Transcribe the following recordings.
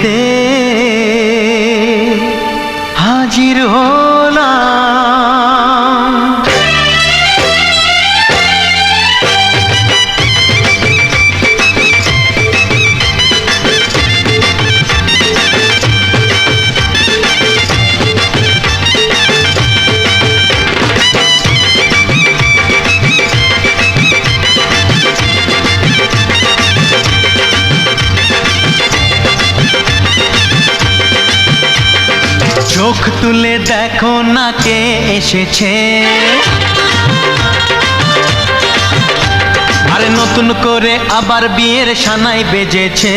বিয়েতে হাজির হলাম। চোখ তুলে দেখো না কে এসেছে, আরে নতুন করে আবার বিয়ের সানাই বেজেছে।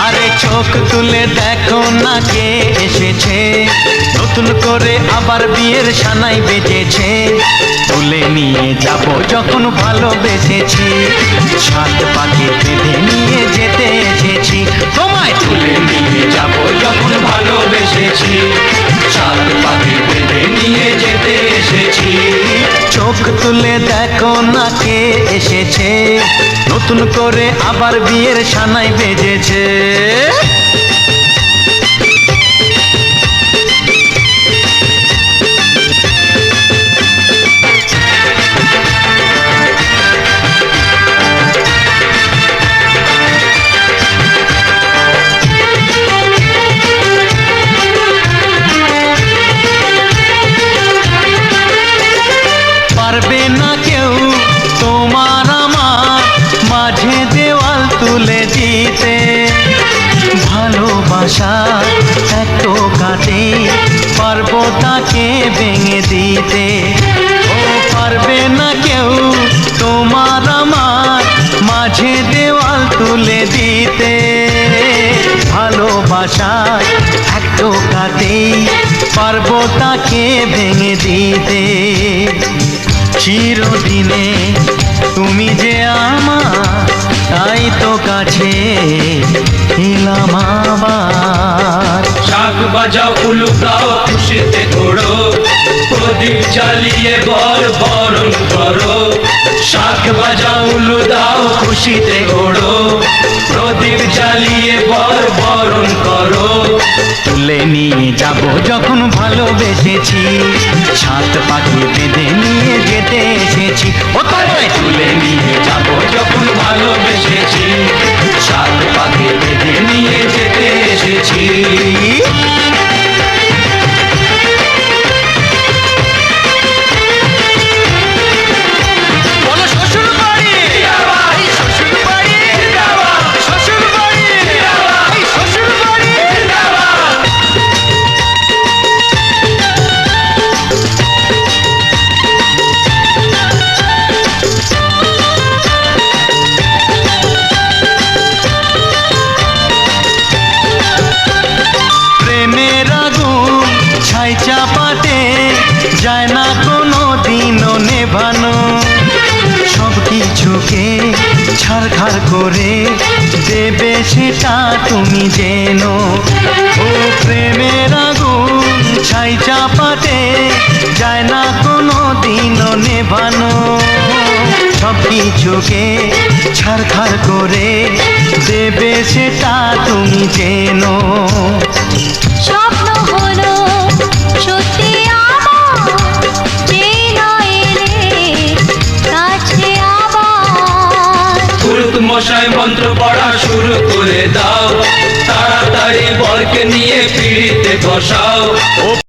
আরে চোখ তুলে দেখো না কে এসেছে, নতুন করে আবার বিয়ের সানাই বেজেছে। তুলে নিয়ে যাব যখন ভালোবেসেছি, সাত পাকে বেঁধে নিয়ে যেতে এসেছি। তোমায় তুলে নিয়ে যাব যখন ভালোবেসেছি, সাত পাকে বেঁধে নিয়ে যেতে এসেছি। চোখ তুলে দেখো না কে এসেছে, নতুন করে আবার বিয়ের সানাই বেজেছে। পারবে না কেউ তোমার আমার মাঝে দেওয়াল তুলে দিতে, ভালোবাসা এত কাটে পারবো তাকে ভেঙে দিতে। ও পারবে না কেউ তোমার আমার মাঝে দেওয়াল তুলে দিতে, ভালোবাসা এত কাটে পারবো তাকে ভেঙে দিতে। চিরদিনে তুমি যে আমার, তাই তো কাছে এলাম আবার। শাক বাজাও উলু দাও খুশিতে ঘোড়ো, প্রদীপ জ্বালিয়ে বরণ করো। শাক বাজাও উলু দাও খুশিতে ঘোড়ো, প্রদীপ জ্বালিয়ে বরণ করো। তুলে নিয়ে যাব যখন ভালোবেসেছি, সাত পাখি বেঁধে নিয়ে যেতে এসেছি। ও তাই তুলে নিয়ে যাব যখন ভালোবেসেছি, সাত পাখি বেঁধে নিয়ে যেতে এসেছি। চাপাতে যায় না কোনো দিনও নেভানো, সব কিছুকে ছাড়খাড় করে দেবে সেটা তুমি জেনো। ও প্রেমের আগুন ছাই চাপাতে যায় না কোনো দিনও নেভানো, সব কিছুকে ছাড়খাড় করে দেবে সেটা তুমি জেনো। স্বপ্ন হলো সত্যি আমার, যে নয় এলে কাছে আবার। পুরুত মশাই মন্ত্র পড়া শুরু করে দাও, তাড়াতাড়ি বরকে নিয়ে পিড়িতে বসাও।